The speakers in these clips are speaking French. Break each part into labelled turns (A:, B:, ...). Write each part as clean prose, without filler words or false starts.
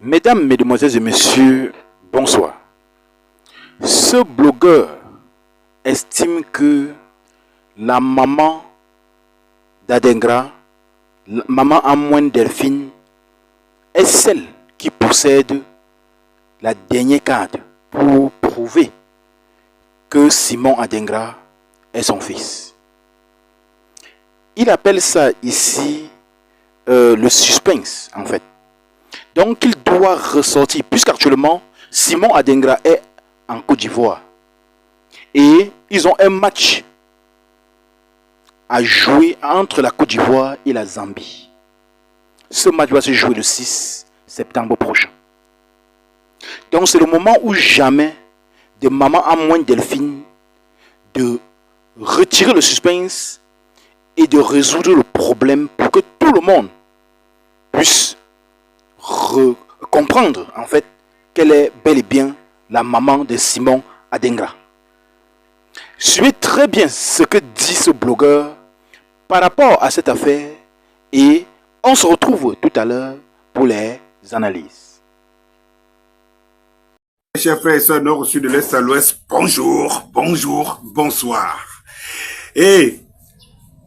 A: Mesdames, Mesdemoiselles et Messieurs, bonsoir. Ce blogueur estime que la maman d'Adengra, la maman Amouane Delphine, est celle qui possède la dernière carte pour prouver que Simon Adengra est son fils. Il appelle ça ici le suspense en fait. Donc il doit ressortir, puisqu'actuellement Simon Adengra est en Côte d'Ivoire et ils ont un match à jouer entre la Côte d'Ivoire et la Zambie. Ce match va se jouer le 6 septembre prochain. Donc c'est le moment où jamais de maman Amouane Delphine de retirer le suspense et de résoudre le problème pour que tout le monde puisse comprendre en fait qu'elle est bel et bien la maman de Simon Adengra. Suivez très bien ce que dit ce blogueur par rapport à cette affaire et on se retrouve tout à l'heure pour les analyses.
B: Chers frères et sœurs nord au sud de l'est à l'ouest, bonjour, bonjour, bonsoir. Et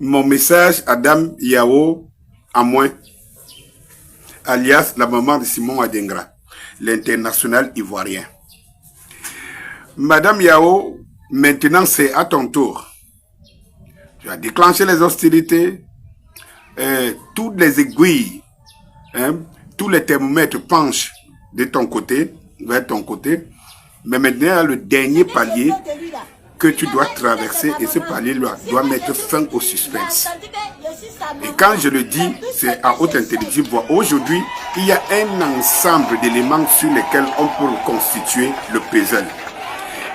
B: mon message à Dame Yao Amouane, alias la maman de Simon Adengra, l'international ivoirien. Madame Yao, maintenant c'est à ton tour. Tu as déclenché les hostilités, toutes les aiguilles, tous les thermomètres penchent de ton côté, vers ton côté, mais maintenant il y a le dernier palier que tu dois traverser et ce palier doit mettre fin au suspense. Et quand je le dis, c'est à haute intelligible voix. Aujourd'hui, il y a un ensemble d'éléments sur lesquels on peut constituer le puzzle.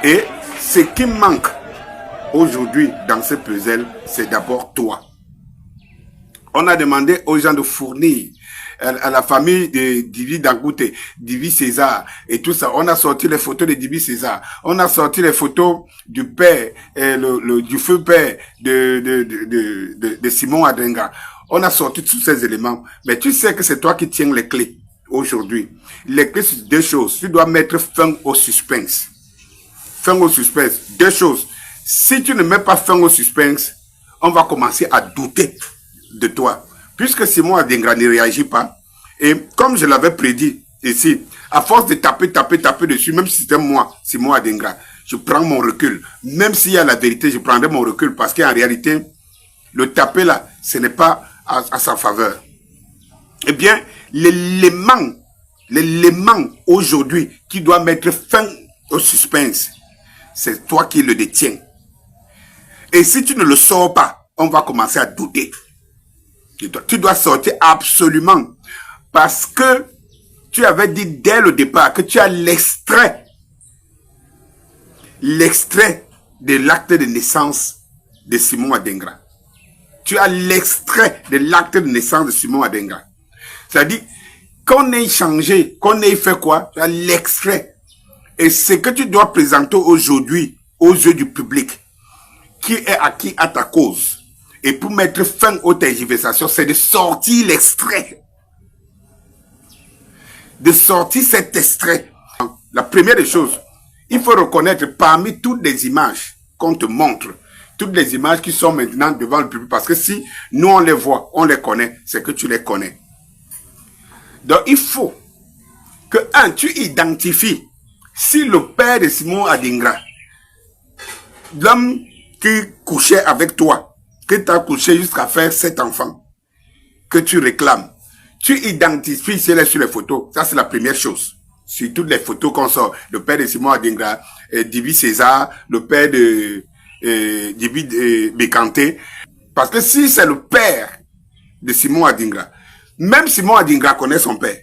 B: Et ce qui manque aujourd'hui dans ce puzzle, c'est d'abord toi. On a demandé aux gens de fournir à la famille de Divi Dangote, Divi César et tout ça. On a sorti les photos de Divi César. On a sorti les photos du père, du feu père de Simon Adengra. On a sorti tous ces éléments. Mais tu sais que c'est toi qui tiens les clés aujourd'hui. Les clés, c'est deux choses. Tu dois mettre fin au suspense. Fin au suspense. Deux choses. Si tu ne mets pas fin au suspense, on va commencer à douter de toi. Puisque Simon Adengra ne réagit pas, et comme je l'avais prédit ici, à force de taper dessus, même si c'était moi, Simon Adengra, je prends mon recul. Même s'il y a la vérité, je prendrai mon recul, parce qu'en réalité, le taper là, ce n'est pas à sa faveur. Eh bien, l'élément aujourd'hui qui doit mettre fin au suspense, c'est toi qui le détiens. Et si tu ne le sors pas, on va commencer à douter. Tu dois sortir absolument. Parce que tu avais dit dès le départ que tu as l'extrait de l'acte de naissance de Simon Adengra. Tu as l'extrait de l'acte de naissance de Simon Adengra. C'est-à-dire qu'on ait changé, qu'on ait fait quoi, tu as l'extrait. Et ce que tu dois présenter aujourd'hui aux yeux du public, qui est acquis à ta cause, et pour mettre fin aux tergiversations, c'est de sortir l'extrait. De sortir cet extrait. La première des choses, il faut reconnaître parmi toutes les images qu'on te montre, toutes les images qui sont maintenant devant le public, parce que si nous on les voit, on les connaît, c'est que tu les connais. Donc il faut que, tu identifies si le père de Simon Adengra, l'homme qui couchait avec toi, que tu as couché jusqu'à faire 7 enfants, que tu réclames, tu identifies si elle est sur les photos. Ça, c'est la première chose. Sur toutes les photos qu'on sort, le père de Simon Adengra, Divi César, le père de Divi Bécanté. Parce que si c'est le père de Simon Adengra, même Simon Adengra connaît son père.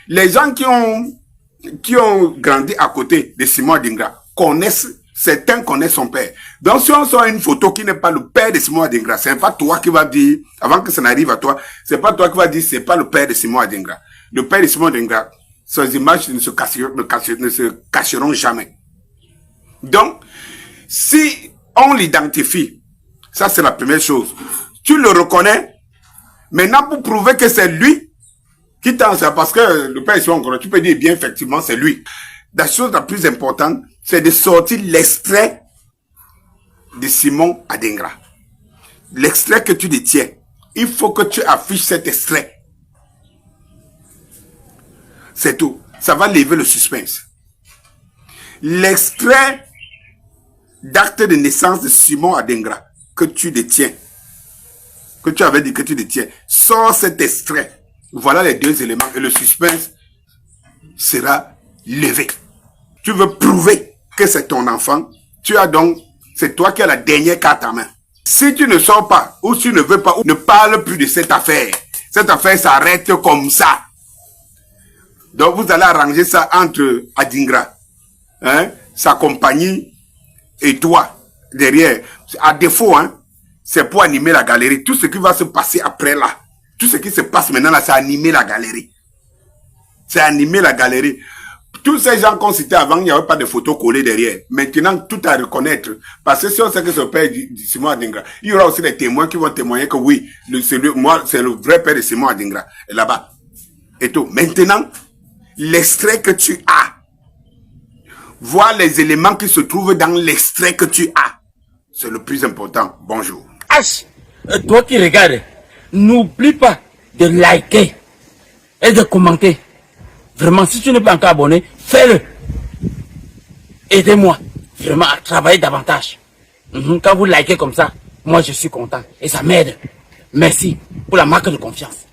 B: Les gens qui ont grandi à côté de Simon Adengra connaissent. Certains connaissent son père. Donc, si on sort une photo qui n'est pas le père de Simon Adengra, c'est pas toi qui va dire, avant que ça n'arrive à toi, c'est pas toi qui va dire, c'est pas le père de Simon Adengra. Le père de Simon Adengra, ses images ne se cacheront jamais. Donc, si on l'identifie, ça c'est la première chose. Tu le reconnais. Maintenant, pour prouver que c'est lui, Quittant ça, parce que le père Simon Ngolo, tu peux dire bien effectivement c'est lui. La chose la plus importante, c'est de sortir l'extrait de Simon Adingra. L'extrait que tu détiens. Il faut que tu affiches cet extrait. C'est tout. Ça va lever le suspense. L'extrait d'acte de naissance de Simon Adingra que tu détiens, que tu avais dit que tu détiens, sors cet extrait. Voilà les deux éléments et le suspense sera levé. Tu veux prouver que c'est ton enfant, c'est toi qui as la dernière carte en main. Si tu ne sors pas, ou tu ne veux pas, ou ne parle plus de cette affaire s'arrête comme ça. Donc vous allez arranger ça entre Adingra, sa compagnie et toi, derrière. À défaut, c'est pour animer la galerie. Tout ce qui va se passer après là, tout ce qui se passe maintenant là, c'est animer la galerie. C'est animer la galerie. Tous ces gens qu'on citait avant, il n'y avait pas de photos collées derrière. Maintenant, tout à reconnaître. Parce que si on sait que c'est le père de Simon Adingra, il y aura aussi des témoins qui vont témoigner que oui, c'est le vrai père de Simon Adingra. Là-bas. Et tout. Maintenant, l'extrait que tu as, voir les éléments qui se trouvent dans l'extrait que tu as. C'est le plus important. Bonjour.
C: H, toi qui regardes, n'oublie pas de liker et de commenter. Vraiment, si tu n'es pas encore abonné, fais-le. Aidez-moi vraiment à travailler davantage. Quand vous likez comme ça, moi je suis content et ça m'aide. Merci pour la marque de confiance.